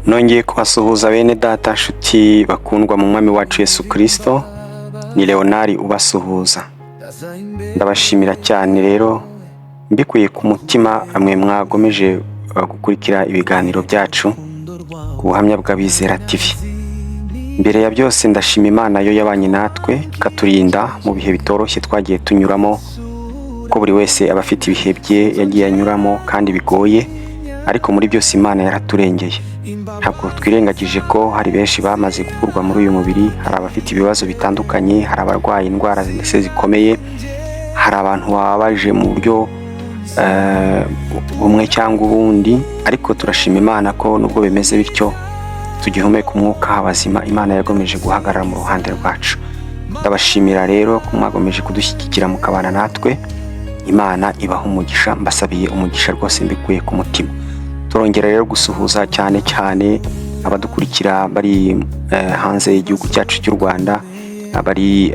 Nongeye kubasuhuza bene data nshuti bakundwa mu mwami wacu Yesu Kristo. Ni Leonari ubasuhuza. Ndabashimira cyane rero mbikuye ku mutima amwe mwagomeje gukurikira ibiganiro byacu ku buhamya bw'Abizera TV. Mbere ya byose ndashima Imana yo yabanye natwe ikaturinda mu bihe bitoroshye twagiye tunyuramo, ko buri wese aba afite ibihe bye yagiye anyuramo kandi bigoye, ariko muri byose Imana yaraturengeye. Ntabwo twirengagije ko hari benshi bamaze gukurwa muri uyu mubiri, hari abafite ibibazo bitandukanye, hari abarwaye indwara zikomeye, hari abantu babaje mu buryo bumwe cyangwa ubundi, ariko turashima Imana ko nubwo bimeze bityo tugihumeka umwuka w'abazima. Imana yagomeje guhagarara mu ruhande rwacu. Ndabashimira rero ko mwagomeje kudushyigikira mukabana natwe. Imana ibaha umugisha, mbasabiye umugisha rwose mbikuye ku mutima. Turongera rero gusuhuza cyane cyane abadukurikira bari hanze y'igihugu cyacu cy'u Rwanda, abari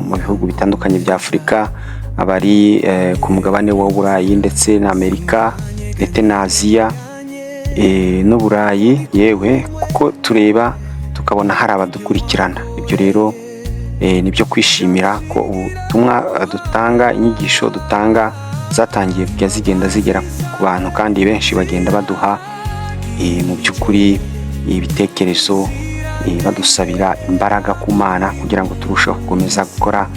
mu bihugu bitandukanye bya Afurika, abari ku mugabane wa Burayi ndetse na Amerika ndetse na Aziya n'Uburayi yewe, kuko tureba tukabona hari abadukurikirana. Ibyo rero nibyo kwishimira ko ubutumwa dutanga, inyigisho dutanga zatangiye kujya zigenda zigera ku bantu, kandi benshi bagenda baduha mu by'ukuri ibitekerezo, badusabira imbaraga ku Mana kugira ngo turusheho gukomeza gukora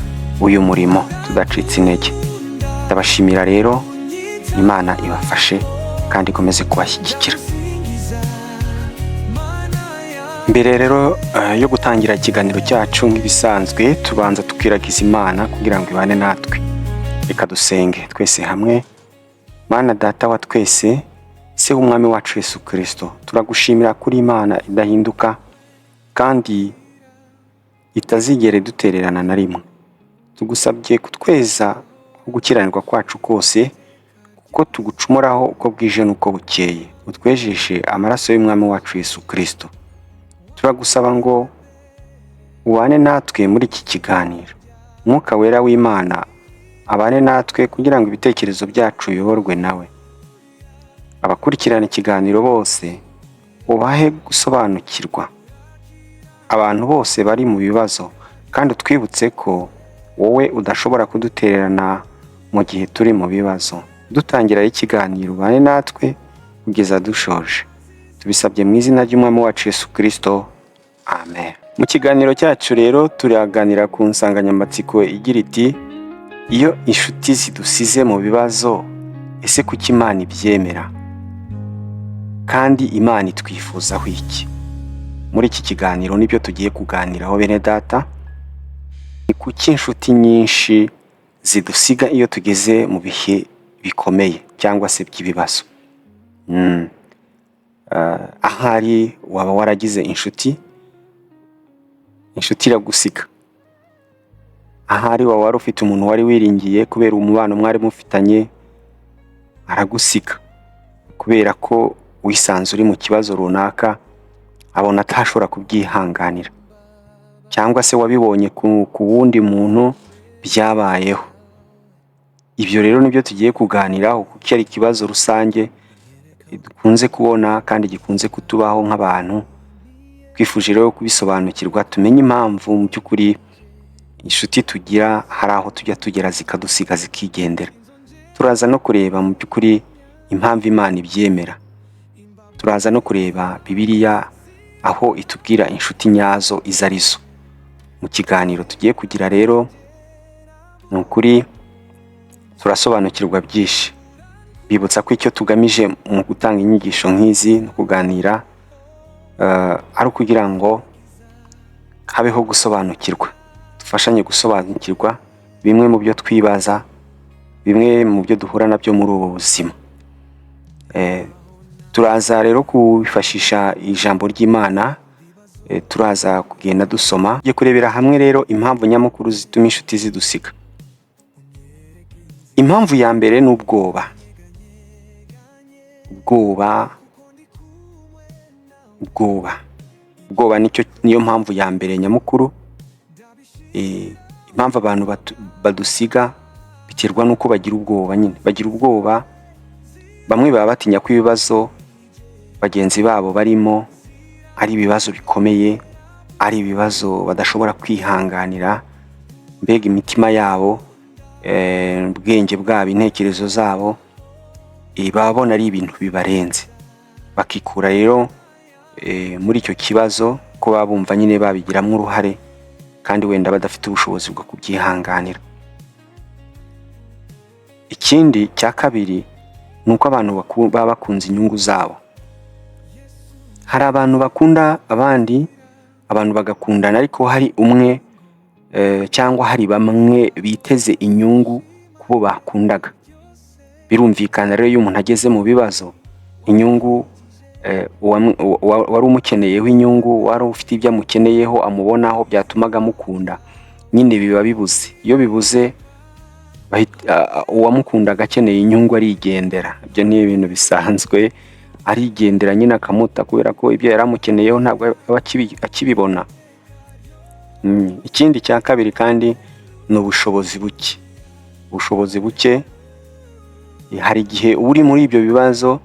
uyu murimo tudacitse intege. Ndabashimira rero, Imana ibafashe kandi ikomeze kubashyigikira. Mbere rero yo gutangira ikiganiro cyacu nk'ibisanzwe, tubanza tukiragiza Imana kugira ngo ibane natwe. Reka dusenge twese hamwe. Mana Data wa twese, se w'umwami wacu Yesu Kristo, turagushimira kuri Imana idahinduka kandi itazigere dutererana na rimwe. Tugusabye kutweza gukiranirwa kwacu kose, kuko tugucumuraho uko bwije n'uko bukeye. Utwejeshe amaraso y'umwami wacu Yesu Kristo. Turagusaba ngo ubane natwe muri iki kiganiro. Mwuka wera w'Imana abane natwe kugira ngo ibitekerezo byacu biyoborwe nawe. Abakurikirana ikiganiro bose ubahe gusobanukirwa. Abantu bose bari mu bibazo, kandi utwibutse ko wowe udashobora kudutererana mu gihe turi mu bibazo. Dutangira ikiganiro ubane natwe kugeza dushoje. Tubisabye mu izina ry'umwami wacu Yesu Kristo. Amen. Mu kiganiro cyacu rero turaganira ku nsanganyamatsiko igira iti: iyo inshuti zidusize mu bibazo, ese kuki Imana ibyemera? Kandi Imana itwifuzaho iki? Muri iki kiganiro nibyo tugiye kuganiraho bene data. Ni kuki inshuti nyinshi zidusiga iyo tugeze mu bihe bikomeye cyangwa se by'ibibazo? Ahari waba waragize inshuti iragusiga. Ahari waba wari ufite umuntu wari wiringiye kubera umubano mwari mufitanye, aragusiga kubera ko wisanze uri mu kibazo runaka, abona atashobora kubyihanganira, cyangwa se wabibonye ku wundi muntu byabayeho. Ibyo rero nibyo tugiye kuganiraho, kuko ari ikibazo rusange dukunze kubona kandi gikunze kutubaho nk'abantu. Twifuje rero kubisobanukirwa, tumenye impamvu mu by'ukuri inshuti tugira hari aho tujya tugera zikadusiga zikigendera. Turaza no kureba mu by'ukuri impamvu Imana ibyemera. Turaza no kureba Bibiliya aho itubwira inshuti nyazo izo arizo. Mu kiganiro tugiye kugira rero ni ukuri turasobanukirwa byinshi. Bibutsa ko icyo tugamije mu gutanga inyigisho nk'izi no kuganira ari ukugira ngo habeho gusobanukirwa, dufashanye gusobanukirwa bimwe mu byo twibaza, bimwe mu byo duhura nabyo muri ubu buzima. Turaza rero kwifashisha ijambo ry'Imana, turaza kugenda dusoma. Tugiye kurebera hamwe rero impamvu nyamukuru zituma inshuti zidusiga. Impamvu ya mbere ni ubwoba. Ubwoba niyo mpamvu ya mbere nyamukuru. Impamvu abantu badusiga biterwa nuko bagira ubwoba nyine. Bagira ubwoba, bamwe baba batinya ko ibibazo bagenzi babo barimo ari ibibazo bikomeye, ari ibibazo badashobora kwihanganira, mbega imitima yabo, ubwenge bwabo, intekerezo zabo babona ari ibintu bibarenze, bakikura rero muri icyo kibazo ko babumva nyine babigiramo uruhare kandi wenda badafite ubushobozi bwo kubyihanganira. Ikindi cya kabiri ni uko abantu baba bakunze inyungu zabo. Hari abantu bakunda abandi, abantu bagakundana, ariko hari umwe cyangwa hari bamwe biteze inyungu ku bo bakundaga. Birumvikana rero iyo umuntu ageze mu bibazo, inyungu wari umukeneyeho inyungu, wari ufite ibyo amukeneyeho amubonaho byatumaga amukunda, nyine biba bibuze. Iyo bibuze uwamukundaga akeneye inyungu arigendera. Ibyo ni ibintu bisanzwe, arigendera nyine akamuta kubera ko ibyo yari amukeneyeho ntabwo aba akibibona. Ikindi cya kabiri kandi ni ubushobozi buke. Ubushobozi buke, hari igihe uri muri ibyo bibazo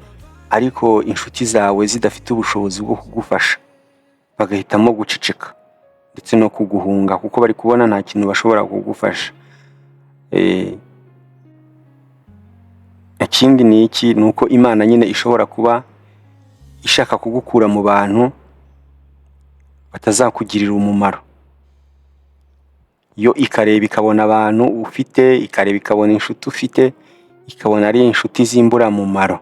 ariko inshuti zawe zidafite ubushobozi bwo kugufasha, bagahitamo guceceka ndetse no kuguhunga kuko bari kubona nta kintu bashobora kugufasha. Ikindi ni iki? Ni uko Imana nyine ishobora kuba ishaka kugukura mu bantu batazakugirira umumaro. Yo ikareba ikabona abantu ufite, ikareba ikabona inshuti ufite, ikabona ari inshuti z'imburamumaro,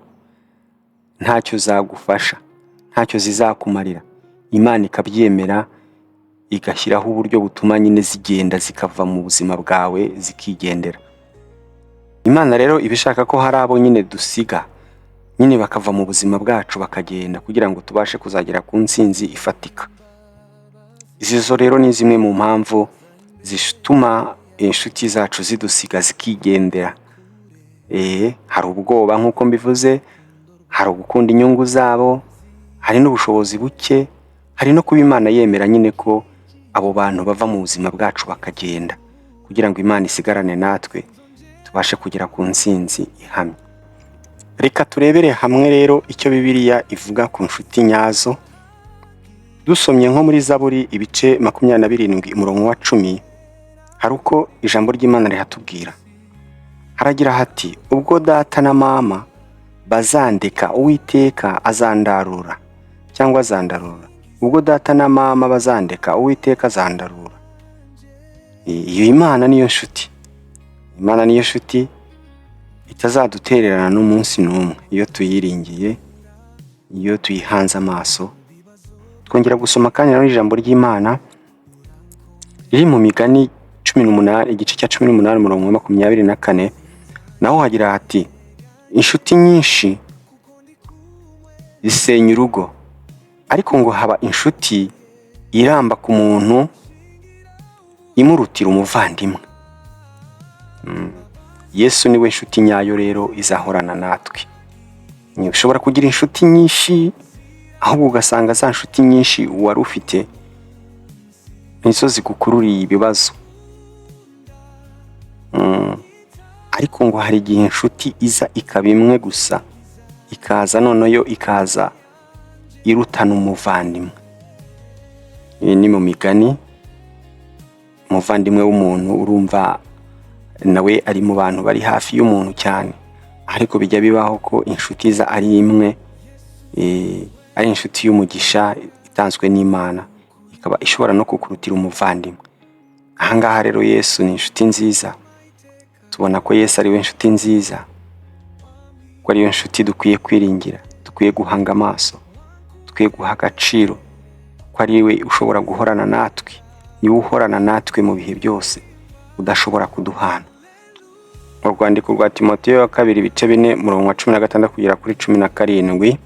ntacyo zagufasha, ntacyo zizakumarira. Imana ikabyemera, igashyiraho uburyo butuma nyine zigenda zikava mu buzima bwawe zikigendera. Imana rero iba ishaka ko hari abo nyine dusiga, nyine bakava mu buzima bwacu bakagenda kugira ngo tubashe kuzagera ku ntsinzi ifatika. Izo rero ni zimwe mu mpamvu zituma inshuti zacu zidusiga zikigendera. Hari ubwoba nk'uko mbivuze, hari ugukunda inyungu zabo, hari n'ubushobozi buke, hari no kuba Imana yemera nyine ko abo bantu bava mu buzima bwacu bakagenda kugira ngo Imana isigarane natwe tubashe kugera ku ntsinzi ihamye. Reka turebere hamwe rero icyo Bibiliya ivuga ku nshuti nyazo. Dusomye nko muri Zaburi ibice 27 umurongo wa 10, hari uko ijambo ry'Imana rihatubwira. Haragira hati, ubwo data na mama bazandeka, Uwiteka azandarura, cyangwa azandarura. Ubwo data na mama bazandeka, Uwiteka azandarura. Iyo Imana niyo nshuti. Imana niyo nshuti itazadutererana n'umunsi n'umwe iyo tuyiringiye, iyo tuyihanze amaso. Twongera gusoma kandi rero ijambo ry'Imana riri mu Migani 18 igice cya 18 umurongo wa 24, naho hagira hati, inshuti nyinshi zisenya urugo, ariko ngo haba inshuti iramba ku muntu imurutira umuvandimwe. Yesu niwe nshuti nyayo rero izahorana natwe. Ushobora kugira inshuti nyinshi ahubwo ugasanga za nshuti nyinshi wari ufite nizo zigukururiye ibibazo. Ariko ngo hari igihe inshuti iza ikaba imwe gusa, ikaza noneho ikaza irutana umuvandimwe. Ni mu Migani, umuvandimwe w'umuntu urumva nawe ari mu bantu bari hafi y'umuntu cyane, ariko bijya bibaho ko inshuti iza ari imwe, ari inshuti y'umugisha itanzwe n'Imana, ikaba ishobora no kukurutira umuvandimwe. Ahangaha rero Yesu ni inshuti nziza. Tubona ko Yesu ari we nshuti nziza, ko ari yo nshuti dukwiye kwiringira, dukwiye guhanga amaso, dukwiye guha agaciro, ko ari we ushobora guhorana natwe, niwe uhorana natwe mu bihe byose, udashobora kuduhana. Mu rwandiko rwa Timoteyo 2 ibice 4 umurongo wa 16 kugera kuri 17,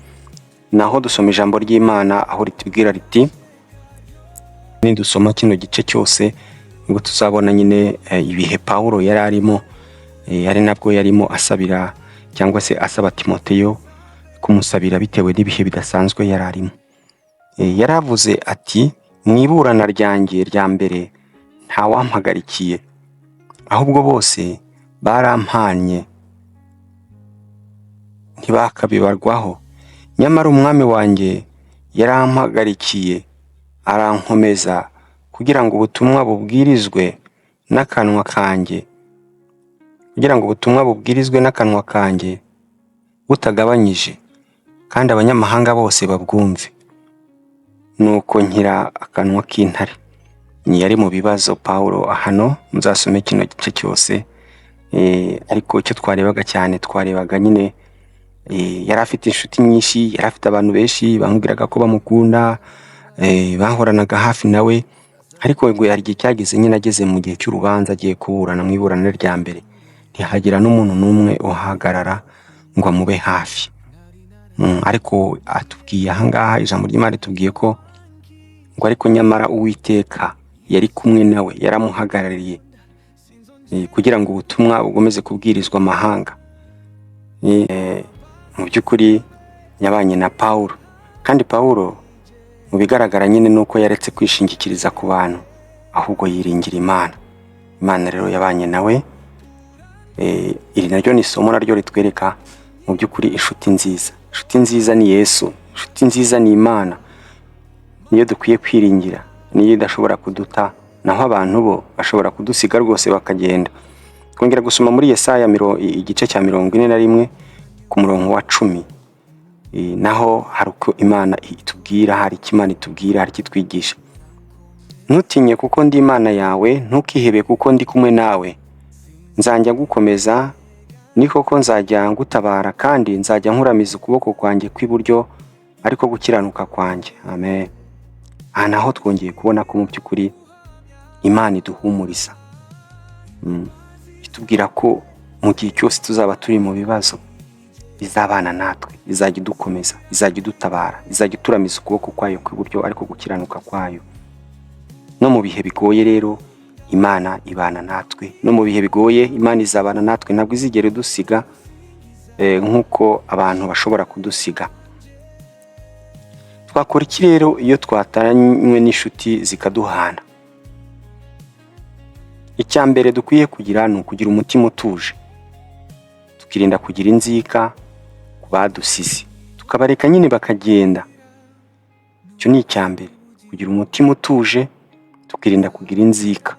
naho dusoma ijambo ry'Imana aho ritubwira riti, nidusoma kino gice cyose ngo tuzabona nyine ibihe Pawulo yari arimo, ari nabwo yarimo asabira cyangwa se asaba Timoteyo kumusabira bitewe n'ibihe bidasanzwe yari arimo. Yaravuze ati, mwiburana ryanjye rya mbere nta wampagarikiye, ahubwo bose barampanye ntibakabibarwaho. nyamara umwami wanjye yarampagarikiye arankomeza kugira ngo ubutumwa bubwirizwe n'akanwa kanjye butagabanyije, kandi abanyamahanga bose babwumve. Nuko nkira akanwa k'intare. Yari mu bibazo Pawulo hano, muzasome kino gice cyose. Ariko icyo twarebaga nyine yari afite inshuti nyinshi, yari afite abantu benshi bamubwiraga ko bamukunda, bahoranaga hafi nawe. Ariko ngo yari igihe cyageze nyine ageze mu gihe cy'urubanza, agiye kuburana mu iburana rya mbere, ntihagira n'umuntu n'umwe uhagarara ngo amube hafi. Ariko atubwiye ahangaha, ijambo ry'Imana ritubwiye ko ngo ariko nyamara Uwiteka yari kumwe nawe, yaramuhagarariye kugira ngo ubutumwa bugomeze kubwirizwa amahanga. Mu by'ukuri yabanye na Pawulo, kandi Pawulo mu bigaragara nyine nuko yaretse kwishingikiriza ku bantu, ahubwo yiringira Imana. Imana rero yabanye nawe. Iri naryo ni isomo naryo ritwereka mu by'ukuri inshuti nziza. Inshuti nziza ni Yesu, inshuti nziza ni Imana, niyo dukwiye kwiringira, niyo idashobora kuduta, naho abantu bo bashobora kudusiga rwose bakagenda. Twongera gusoma muri Yesaya igice cya 41 ku murongo wa 10. Naho hari uko Imana itubwira, hari icyo Imana itubwira, hari kitwigisha. Ntutinye kuko ndi Imana yawe, ntukihebe kuko ndi kumwe nawe. Nzajya gukomeza, ni koko nzajya ngutabara, kandi nzajya nkuramiza ukuboko kwanjye kw'iburyo, ariko gukiranuka kwanjye. Amen. Aha naho twongeye kubona ko mu by'ukuri Imana iduhumuriza, itubwira ko mu gihe cyose tuzaba turi mu bibazo, izabana natwe, izajya idukomeza, izajya idutabara, izajya ituramiza ukuboko kwayo kw'iburyo, ariko gukiranuka kwayo. No mu bihe bigoye rero Imana ibana natwe, no mu bihe bigoye Imana izabana natwe, ntabwo izigera dusiga nk'uko abantu bashobora kudusiga. Twakora iki rero iyo twataranywe n'inshuti zikaduhana? Icya mbere dukwiye kugira ni ukugira umutima utuje, tukirinda kugira inzika ku badusize, tukabareka nyine bakagenda. Icyo ni icya mbere, kugira umutima utuje, tukirinda kugira inzika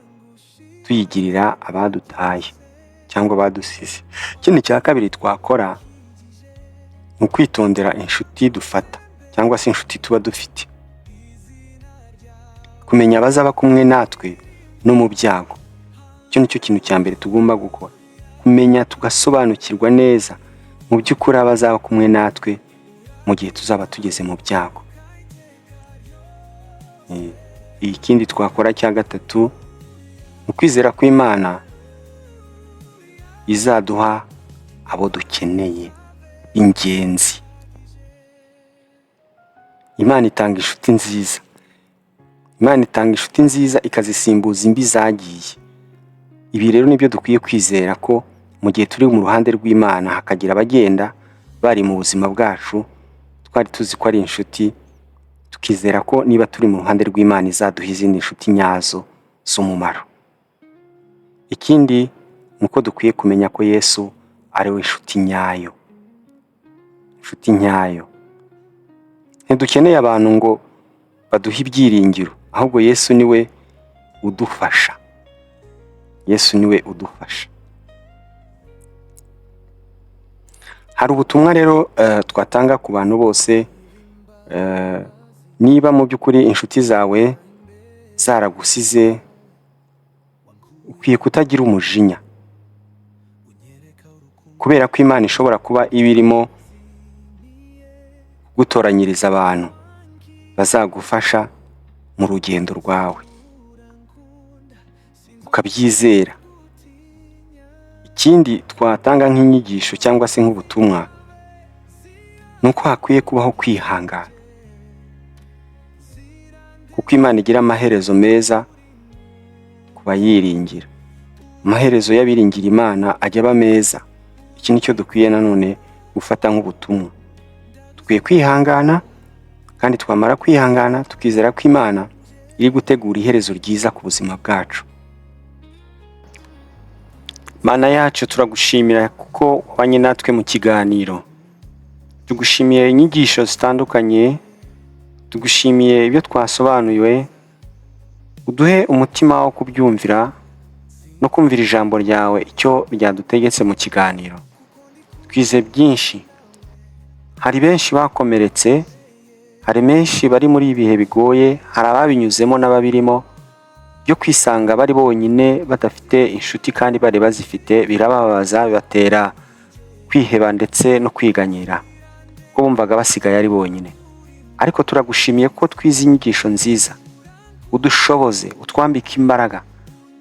tuyigirira abadutaye cyangwa abadusize. Ikindi cya kabiri twakora ni ukwitondera inshuti dufata cyangwa se inshuti tuba dufite, kumenya abazaba kumwe natwe no mu byago. Icyo nicyo kintu cya mbere tugomba gukora, kumenya tugasobanukirwa neza mu by'ukuri abazaba kumwe natwe mu gihe tuzaba tugeze mu byago. Ikindi twakora cya gatatu, ukwizera ko Imana izaduha abo dukeneye, ingenzi. Imana itanga inshuti nziza, Imana itanga inshuti nziza ikazisimbuza imbi zagiye. Ibi rero nibyo dukwiye kwizera, ko mu gihe turi mu ruhande rw'Imana hakagira abagenda bari mu buzima bwacu twari tuzi ko ari inshuti, tukizera ko niba turi mu ruhande rw'Imana izaduha izindi inshuti nyazo z'umumaro. Ikindi nuko dukwiye kumenya ko Yesu ari we inshuti nyayo, inshuti nyayo. Ntidukeneye abantu ngo baduhe ibyiringiro, ahubwo Yesu niwe udufasha, Yesu niwe udufasha. Hari ubutumwa rero twatanga ku bantu bose. Niba mu by'ukuri inshuti zawe zaragusize, ukwiye kutagira umujinya, kubera ko Imana ishobora kuba ibirimo gutoranyiriza abantu bazagufasha mu rugendo rwawe, ukabyizera. Ikindi twatanga nk'inyigisho cyangwa se nk'ubutumwa, nuko hakwiye kubaho kwihangana, kuko Imana igira amaherezo meza ku bayiringira. Amaherezo y'abiringira Imana ajya aba meza. Iki nicyo dukwiye nanone gufata nk'ubutumwa. Dukwiye kwihangana, kandi twamara kwihangana tukizera ko Imana iri gutegura iherezo ryiza ku buzima bwacu. Mana yacu, turagushimira kuko wabanye natwe mu kiganiro. tugushimiye inyigisho zitandukanye, tugushimiye ibyo twasobanuriwe, uduhe umutima wo kubyumvira no kumvira ijambo ryawe icyo ryadutegetse mu kiganiro. Twize byinshi, hari benshi bakomeretse, hari benshi bari muri ibihe bigoye, hari ababinyuzemo n'ababirimo byo kwisanga bari bonyine badafite inshuti kandi bari bazifite, birababaza, bibatera kwiheba ndetse no kwiganyira ko bumvaga basigaye ari bonyine. Ariko turagushimiye ko twize inyigisho nziza, udushoboze, utwambike imbaraga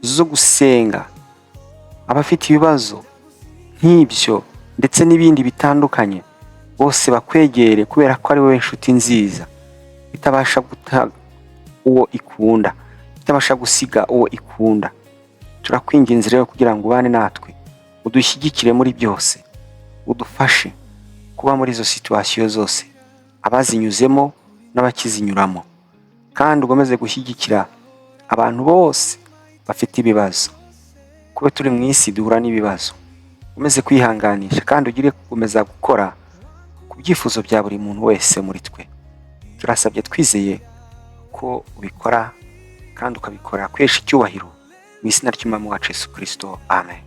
zo gusenga abafite ibibazo nk'ibyo ndetse n'ibindi bitandukanye, bose bakwegere kubera ko ari wowe inshuti nziza itabasha guta uwo ikunda, itabasha gusiga uwo ikunda. Turakwinginze rero kugira ngo ubane natwe, udushyigikire muri byose, udufashe kuba muri izo situwasiyo zose, abazinyuzemo n'abakizinyuramo, kandi ugomeze gushyigikira abantu bose bafite ibibazo. Kuba turi mu isi duhura n'ibibazo, umeze kwihanganisha kandi ugire gukomeza gukora ku byifuzo bya buri muntu wese muri twe. Turasabye twizeye ko ubikora kandi ukabikora kwesha icyubahiro mu izina ry'Umwami wacu Yesu Kristo. Amen.